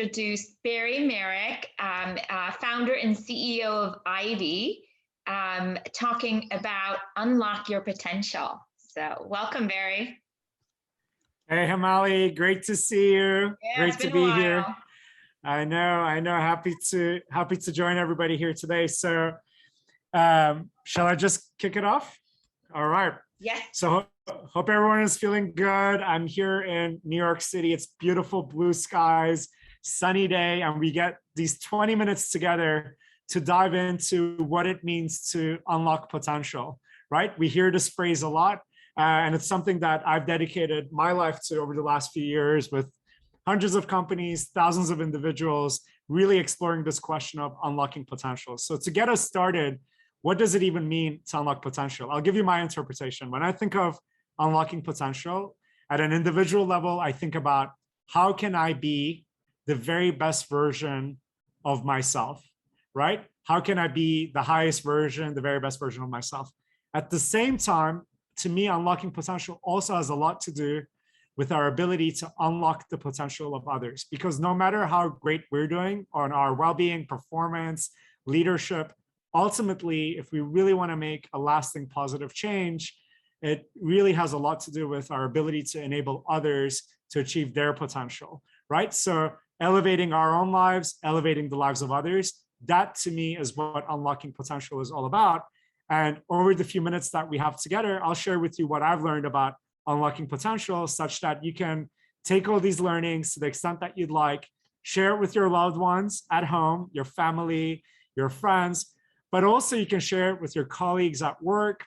introduce Beri Meric, founder and CEO of Ivy, talking about unlock your potential. So welcome, Beri. Hey, Hamali, great to see you. Yeah, great to be here. I know. Happy to join everybody here today. So shall I just kick it off? All right. Yes. So hope everyone is feeling good. I'm here in New York City. It's beautiful blue skies, sunny day, and we get these 20 minutes together to dive into what it means to unlock potential, right? We hear this phrase a lot, and it's something that I've dedicated my life to over the last few years with hundreds of companies, thousands of individuals, really exploring this question of unlocking potential. So to get us started, what does it even mean to unlock potential? I'll give you my interpretation. When I think of unlocking potential at an individual level, I think about how can I be the very best version of myself, right? How can I be the highest version, the very best version of myself? At the same time, to me, unlocking potential also has a lot to do with our ability to unlock the potential of others. Because no matter how great we're doing on our well-being, performance, leadership, ultimately, if we really want to make a lasting positive change, it really has a lot to do with our ability to enable others to achieve their potential, right? So elevating our own lives, elevating the lives of others, that to me is what unlocking potential is all about. And over the few minutes that we have together, I'll share with you what I've learned about unlocking potential, such that you can take all these learnings to the extent that you'd like, share it with your loved ones at home, your family, your friends, but also you can share it with your colleagues at work,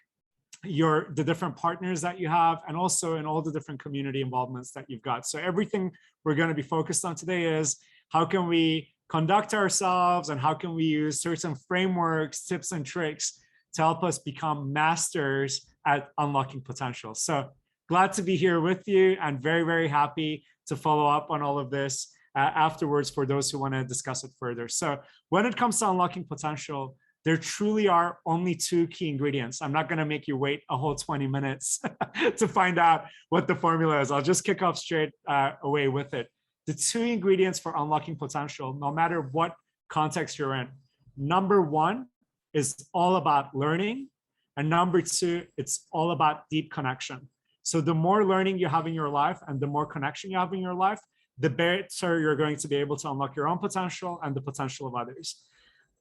the different partners that you have, and also in all the different community involvements that you've got. So everything we're going to be focused on today is how can we conduct ourselves and how can we use certain frameworks, tips, and tricks to help us become masters at unlocking potential. So glad to be here with you and very, very happy to follow up on all of this afterwards for those who want to discuss it further. So when it comes to unlocking potential, there truly are only two key ingredients. I'm not going to make you wait a whole 20 minutes to find out what the formula is. I'll just kick off straight away with it. The two ingredients for unlocking potential, no matter what context you're in. Number one is all about learning. And number two, it's all about deep connection. So the more learning you have in your life and the more connection you have in your life, the better you're going to be able to unlock your own potential and the potential of others.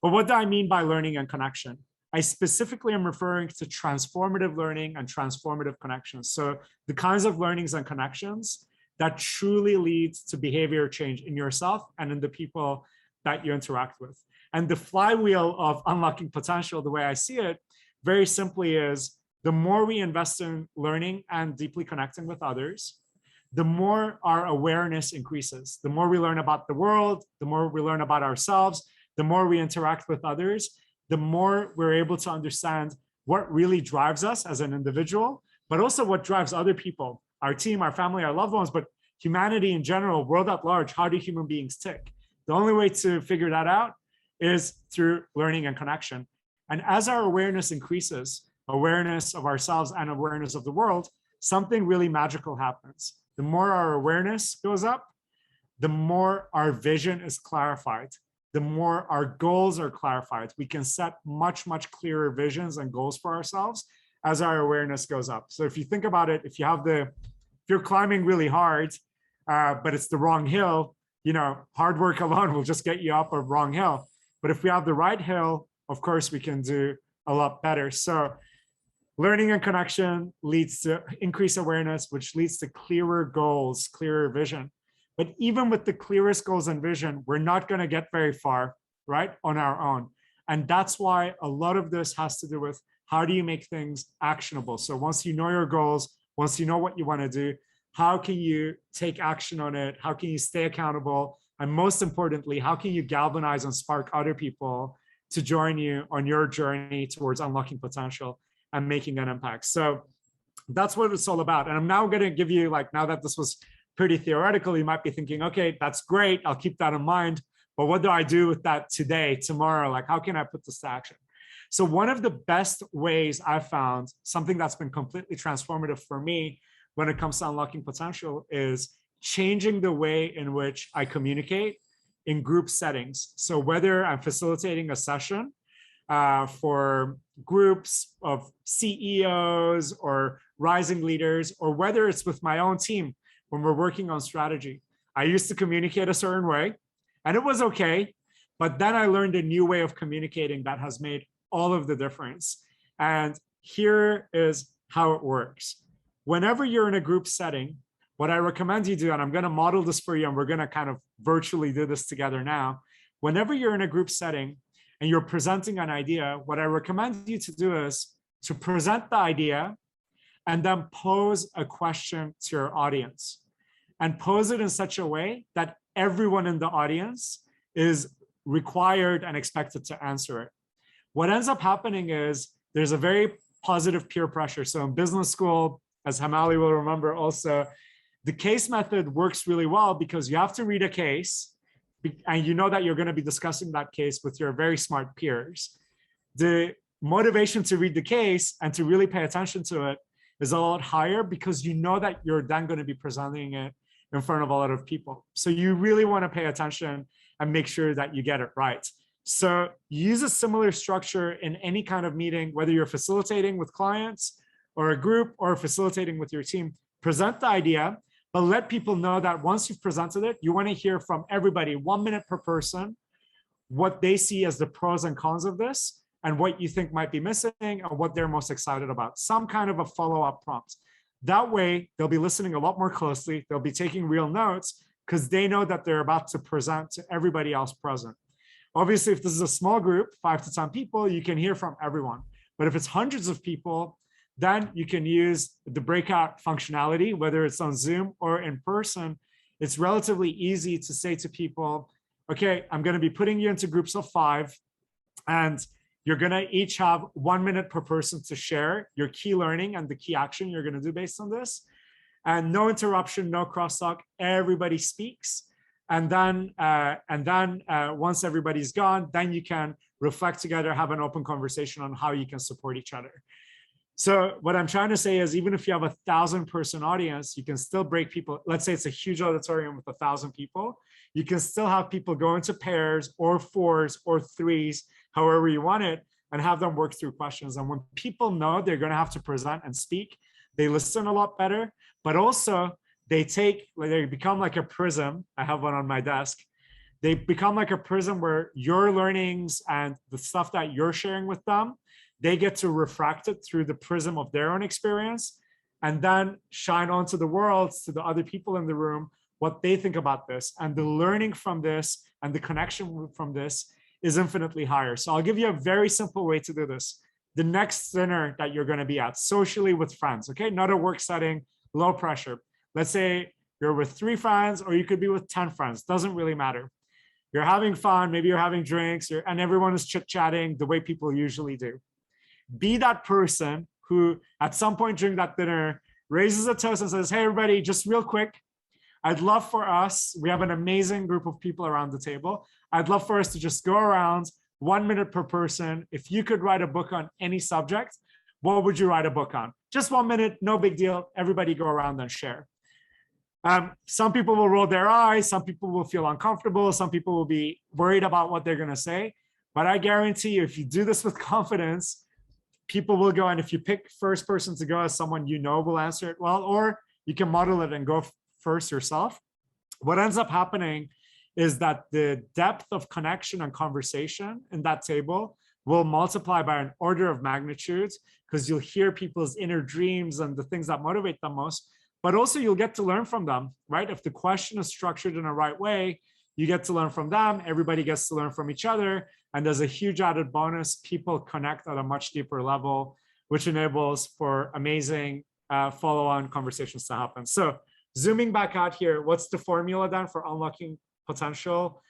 But what do I mean by learning and connection? I specifically am referring to transformative learning and transformative connections. So the kinds of learnings and connections that truly leads to behavior change in yourself and in the people that you interact with. And the flywheel of unlocking potential, the way I see it, very simply is the more we invest in learning and deeply connecting with others, the more our awareness increases. The more we learn about the world, the more we learn about ourselves, the more we interact with others, the more we're able to understand what really drives us as an individual, but also what drives other people, our team, our family, our loved ones, but humanity in general, world at large. How do human beings tick? The only way to figure that out is through learning and connection. And as our awareness increases, awareness of ourselves and awareness of the world, something really magical happens. The more our awareness goes up, the more our vision is clarified. The more our goals are clarified. We can set much, much clearer visions and goals for ourselves as our awareness goes up. So if you think about it, if you're climbing really hard, but it's the wrong hill, hard work alone will just get you up a wrong hill. But if we have the right hill, of course, we can do a lot better. So learning and connection leads to increased awareness, which leads to clearer goals, clearer vision. But even with the clearest goals and vision, we're not going to get very far, right, on our own. And that's why a lot of this has to do with how do you make things actionable? So once you know your goals, once you know what you want to do, how can you take action on it? How can you stay accountable? And most importantly, how can you galvanize and spark other people to join you on your journey towards unlocking potential and making an impact? So that's what it's all about. And I'm now going to give you, now that this was pretty theoretical, you might be thinking, okay, that's great. I'll keep that in mind. But what do I do with that today, tomorrow? How can I put this to action? So one of the best ways I've found, something that's been completely transformative for me when it comes to unlocking potential, is changing the way in which I communicate in group settings. So whether I'm facilitating a session for groups of CEOs or rising leaders, or whether it's with my own team when we're working on strategy, I used to communicate a certain way and it was okay. But then I learned a new way of communicating that has made all of the difference. And here is how it works. Whenever you're in a group setting, what I recommend you do, and I'm going to model this for you, and we're going to kind of virtually do this together now. Whenever you're in a group setting and you're presenting an idea, what I recommend you to do is to present the idea and then pose a question to your audience, and pose it in such a way that everyone in the audience is required and expected to answer it. What ends up happening is there's a very positive peer pressure. So in business school, as Hamali will remember also, the case method works really well because you have to read a case and you know that you're going to be discussing that case with your very smart peers. The motivation to read the case and to really pay attention to it is a lot higher because you know that you're then going to be presenting it in front of a lot of people. So you really want to pay attention and make sure that you get it right. So use a similar structure in any kind of meeting, whether you're facilitating with clients or a group or facilitating with your team. Present the idea, but let people know that once you've presented it, you want to hear from everybody, 1 minute per person, what they see as the pros and cons of this and what you think might be missing and what they're most excited about. Some kind of a follow-up prompt. That way, they'll be listening a lot more closely. They'll be taking real notes because they know that they're about to present to everybody else present. Obviously, if this is a small group, 5 to 10 people, you can hear from everyone. But if it's hundreds of people, then you can use the breakout functionality, whether it's on Zoom or in person. It's relatively easy to say to people, okay, I'm going to be putting you into groups of 5, and you're going to each have 1 minute per person to share your key learning and the key action you're going to do based on this. And no interruption, no crosstalk, everybody speaks. And then once everybody's gone, then you can reflect together, have an open conversation on how you can support each other. So what I'm trying to say is, even if you have 1,000-person audience, you can still break people. Let's say it's a huge auditorium with 1,000 people. You can still have people go into pairs or 4s or 3s, however you want it, and have them work through questions. And when people know they're going to have to present and speak, they listen a lot better, but also they become like a prism. I have one on my desk. They become like a prism where your learnings and the stuff that you're sharing with them, they get to refract it through the prism of their own experience and then shine onto the world, to the other people in the room, what they think about this. And the learning from this and the connection from this is infinitely higher. So I'll give you a very simple way to do this. The next dinner that you're going to be at, socially with friends, okay? Not a work setting, low pressure. Let's say you're with 3 friends, or you could be with 10 friends, doesn't really matter. You're having fun, maybe you're having drinks, and everyone is chit-chatting the way people usually do. Be that person who, at some point during that dinner, raises a toast and says, hey, everybody, just real quick, I'd love for us, we have an amazing group of people around the table. I'd love for us to just go around 1 minute per person. If you could write a book on any subject, what would you write a book on? Just 1 minute, no big deal. Everybody go around and share. Some people will roll their eyes. Some people will feel uncomfortable. Some people will be worried about what they're going to say. But I guarantee you, if you do this with confidence, people will go. And if you pick first person to go as someone you know will answer it well, or you can model it and go first yourself. What ends up happening is that the depth of connection and conversation in that table will multiply by an order of magnitude, because you'll hear people's inner dreams and the things that motivate them most, but also you'll get to learn from them, right? If the question is structured in a right way, you get to learn from them, everybody gets to learn from each other, and there's a huge added bonus. People connect at a much deeper level, which enables for amazing follow-on conversations to happen. So zooming back out here, what's the formula then for unlocking potential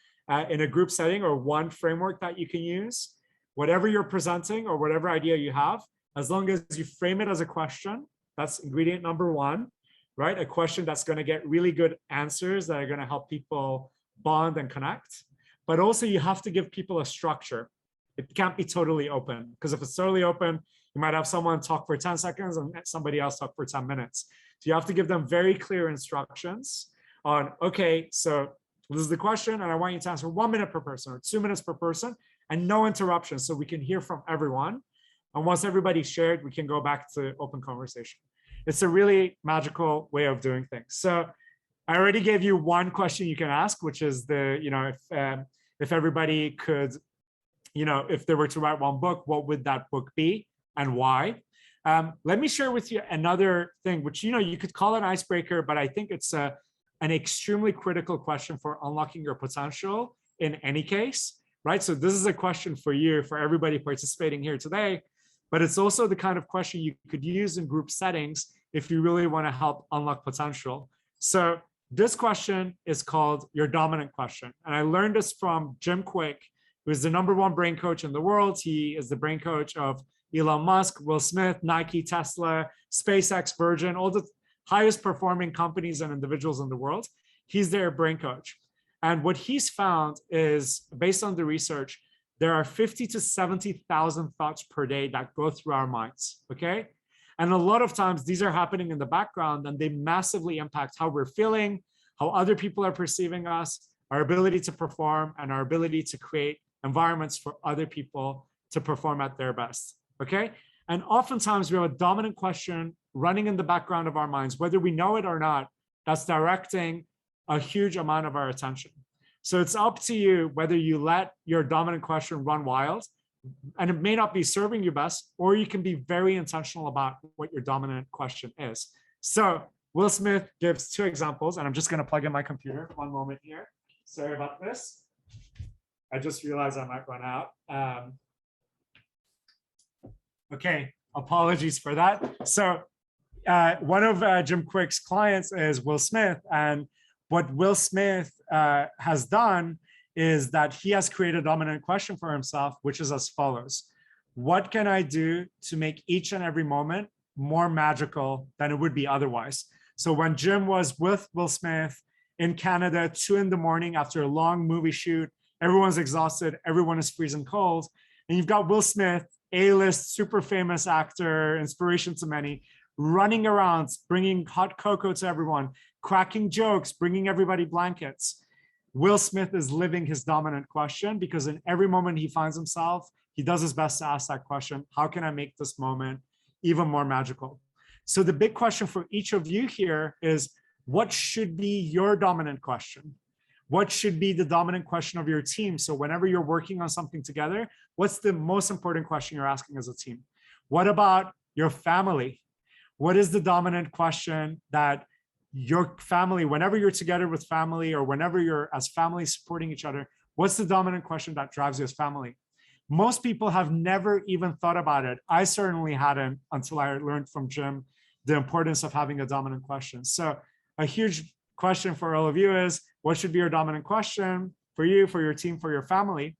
in a group setting, or one framework that you can use? Whatever you're presenting or whatever idea you have, as long as you frame it as a question, that's ingredient number 1, right? A question that's going to get really good answers that are going to help people bond and connect. But also you have to give people a structure. It can't be totally open, because if it's totally open, you might have someone talk for 10 seconds and somebody else talk for 10 minutes. So you have to give them very clear instructions on, okay, so This is the question, and I want you to answer 1 minute per person or 2 minutes per person, and no interruptions, so we can hear from everyone. And once everybody's shared, we can go back to open conversation. It's a really magical way of doing things. So I already gave you one question you can ask, which is if everybody could, if they were to write one book, what would that book be and why? Let me share with you another thing, which you could call an icebreaker, but I think it's an extremely critical question for unlocking your potential in any case, right? So this is a question for you, for everybody participating here today, but it's also the kind of question you could use in group settings if you really want to help unlock potential. So this question is called your dominant question. And I learned this from Jim Kwik, who is the #1 brain coach in the world. He is the brain coach of Elon Musk, Will Smith, Nike, Tesla, SpaceX, Virgin, all the highest performing companies and individuals in the world. He's their brain coach. And what he's found is, based on the research, there are 50 to 70,000 thoughts per day that go through our minds, okay? And a lot of times these are happening in the background, and they massively impact how we're feeling, how other people are perceiving us, our ability to perform, and our ability to create environments for other people to perform at their best, okay? And oftentimes we have a dominant question running in the background of our minds, whether we know it or not, that's directing a huge amount of our attention. So it's up to you whether you let your dominant question run wild, and it may not be serving you best, or you can be very intentional about what your dominant question is. So Will Smith gives 2 examples, and I'm just going to plug in my computer. 1 moment here. Sorry about this. I just realized I might run out. Okay, apologies for that. So one of Jim Kwik's clients is Will Smith, and what Will Smith has done is that he has created a dominant question for himself, which is as follows. What can I do to make each and every moment more magical than it would be otherwise? So when Jim was with Will Smith in Canada, 2 in the morning after a long movie shoot, everyone's exhausted, everyone is freezing cold, and you've got Will Smith, A-list, super famous actor, inspiration to many, running around, bringing hot cocoa to everyone, cracking jokes, bringing everybody blankets. Will Smith is living his dominant question, because in every moment he finds himself, he does his best to ask that question, how can I make this moment even more magical? So the big question for each of you here is, what should be your dominant question? What should be the dominant question of your team? So whenever you're working on something together, what's the most important question you're asking as a team? What about your family? What is the dominant question that your family, whenever you're together with family, or whenever you're as family supporting each other, what's the dominant question that drives you as family? Most people have never even thought about it. I certainly hadn't until I learned from Jim the importance of having a dominant question. So a huge question for all of you is, what should be your dominant question for you, for your team, for your family?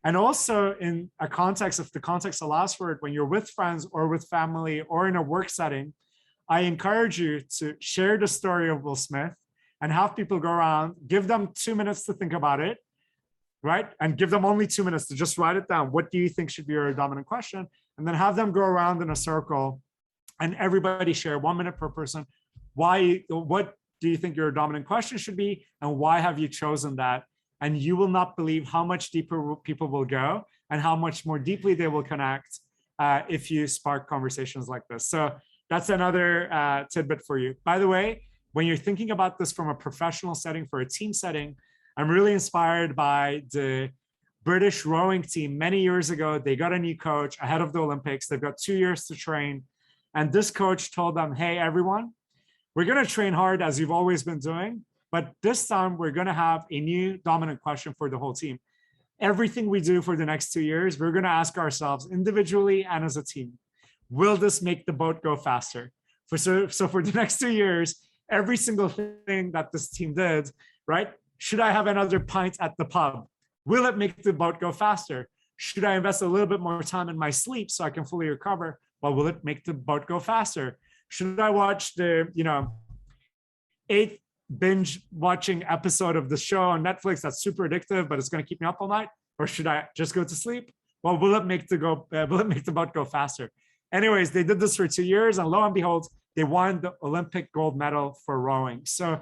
And also in a context, if the context allows for it, when you're with friends or with family or in a work setting, I encourage you to share the story of Will Smith and have people go around, give them 2 minutes to think about it, right? And give them only 2 minutes to just write it down. What do you think should be your dominant question? And then have them go around in a circle and everybody share 1 minute per person. What do you think your dominant question should be? And why have you chosen that? And you will not believe how much deeper people will go and how much more deeply they will connect if you spark conversations like this. So that's another tidbit for you. By the way, when you're thinking about this from a professional setting, for a team setting, I'm really inspired by the British rowing team. Many years ago, they got a new coach ahead of the Olympics. They've got 2 years to train. And this coach told them, hey, everyone, we're going to train hard as you've always been doing, but this time we're going to have a new dominant question for the whole team. Everything we do for the next 2 years, we're going to ask ourselves individually and as a team, will this make the boat go faster? So for the next 2 years, every single thing that this team did, right? Should I have another pint at the pub? Will it make the boat go faster? Should I invest a little bit more time in my sleep so I can fully recover? Well, will it make the boat go faster? Should I watch the 8th binge watching episode of the show on Netflix that's super addictive, but it's going to keep me up all night? Or should I just go to sleep? Well, will it make the boat go faster? Anyways, they did this for 2 years, and lo and behold, they won the Olympic gold medal for rowing. So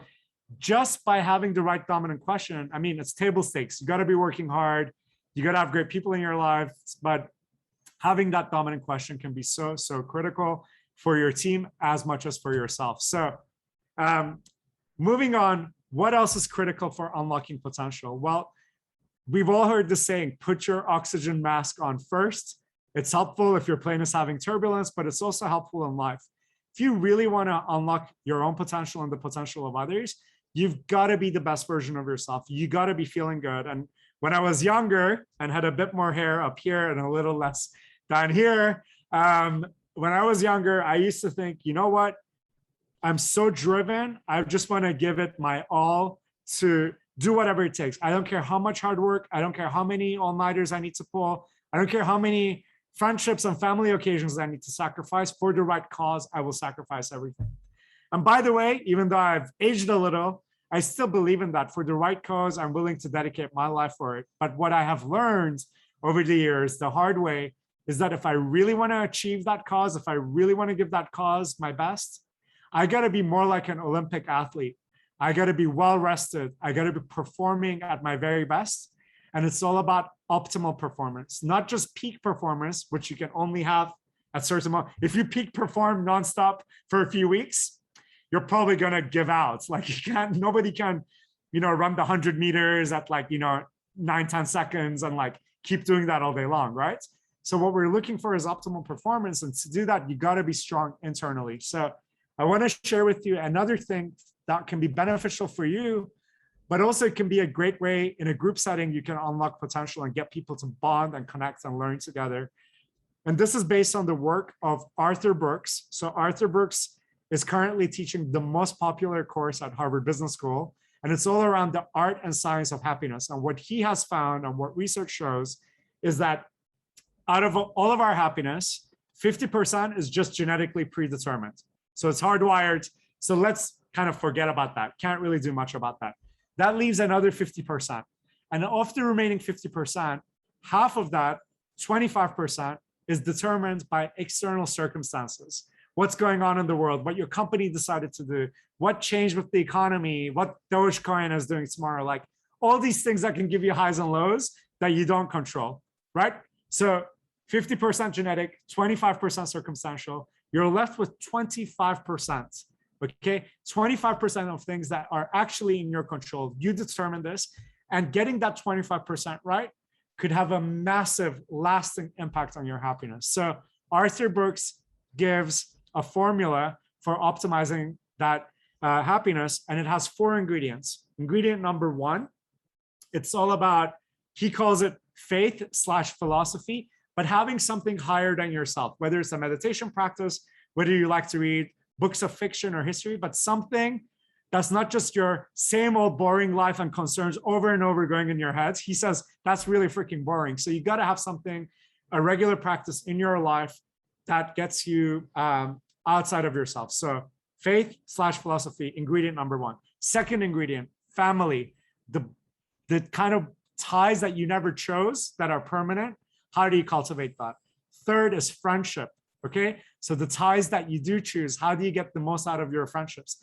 just by having the right dominant question, I mean, it's table stakes. You got to be working hard. You got to have great people in your life, but having that dominant question can be so critical for your team as much as for yourself. So moving on, what else is critical for unlocking potential? Well, we've all heard the saying, put your oxygen mask on first. It's helpful if your plane is having turbulence, but it's also helpful in life. If you really want to unlock your own potential and the potential of others, you've got to be the best version of yourself. You got to be feeling good. And when I was younger and had a bit more hair up here and a little less down here, when I was younger, I used to think, you know what? I'm so driven. I just want to give it my all to do whatever it takes. I don't care how much hard work. I don't care how many all-nighters I need to pull. I don't care how many friendships and family occasions I need to sacrifice. For the right cause, I will sacrifice everything. And by the way, even though I've aged a little, I still believe in that. For the right cause, I'm willing to dedicate my life for it. But what I have learned over the years, the hard way, is that if I really want to achieve that cause, if I really want to give that cause my best, I got to be more like an Olympic athlete. I got to be well rested. I got to be performing at my very best. And it's all about optimal performance, not just peak performance, which you can only have at certain moments. If you peak perform nonstop for a few weeks, you're probably going to give out. Like nobody can, run the 100 meters at 9-10 seconds and keep doing that all day long, right? So what we're looking for is optimal performance. And to do that, you got to be strong internally. So I want to share with you another thing that can be beneficial for you, but also it can be a great way in a group setting, you can unlock potential and get people to bond and connect and learn together. And this is based on the work of Arthur Brooks. So Arthur Brooks is currently teaching the most popular course at Harvard Business School. And it's all around the art and science of happiness. And what he has found and what research shows is that out of all of our happiness, 50% is just genetically predetermined. So it's hardwired. So let's kind of forget about that. Can't really do much about that. That leaves another 50%. And of the remaining 50%, half of that, 25%, is determined by external circumstances. What's going on in the world, what your company decided to do, what changed with the economy, what Dogecoin is doing tomorrow, all these things that can give you highs and lows that you don't control, right? So 50% genetic, 25% circumstantial, you're left with 25%. Okay, 25% of things that are actually in your control. You determine this, and getting that 25% right could have a massive lasting impact on your happiness. So Arthur Brooks gives a formula for optimizing that happiness, and it has 4 ingredients. Ingredient number 1, it's all about, he calls it faith/philosophy, but having something higher than yourself, whether it's a meditation practice, whether you like to read books of fiction or history, but something that's not just your same old boring life and concerns over and over going in your head. He says that's really freaking boring. So you got to have something, a regular practice in your life that gets you outside of yourself. So faith/philosophy, ingredient number 1. Second ingredient, family, the kind of ties that you never chose that are permanent. How do you cultivate that? Third is friendship. Okay, so the ties that you do choose, how do you get the most out of your friendships?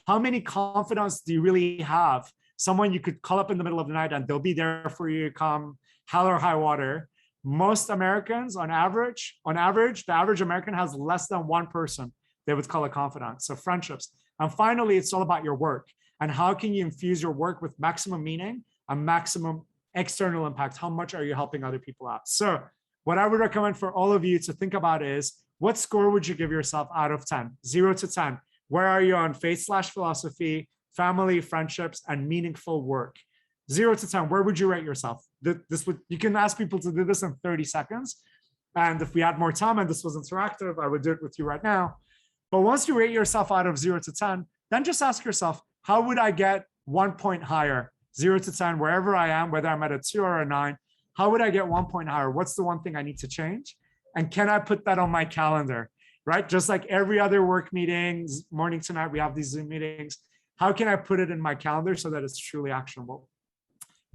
How many confidants do you really have? Someone you could call up in the middle of the night and they'll be there for you, come hell or high water. Most Americans, on average, the average American has less than one person they would call a confidant. So friendships. And finally, it's all about your work. And how can you infuse your work with maximum meaning and maximum external impact? How much are you helping other people out? So what I would recommend for all of you to think about is, what score would you give yourself out of 10? 0 to 10. Where are you on faith/philosophy, family, friendships, and meaningful work? 0 to 10, where would you rate yourself? You can ask people to do this in 30 seconds. And if we had more time and this was interactive, I would do it with you right now. But once you rate yourself out of 0 to 10, then just ask yourself, how would I get 1 point higher? 0 to 10, wherever I am, whether I'm at a 2 or a 9, how would I get 1 point higher? What's the one thing I need to change? And can I put that on my calendar, right? Just like every other work meetings, morning to night, we have these Zoom meetings. How can I put it in my calendar so that it's truly actionable?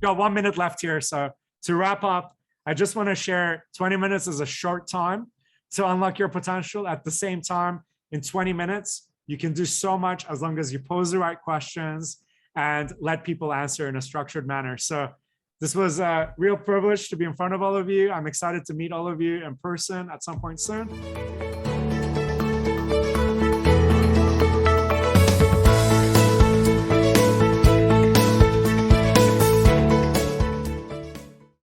Got 1 minute left here. So to wrap up, I just want to share 20 minutes is a short time to unlock your potential. At the same time, in 20 minutes, you can do so much as long as you pose the right questions, and let people answer in a structured manner. So this was a real privilege to be in front of all of you. I'm excited to meet all of you in person at some point soon.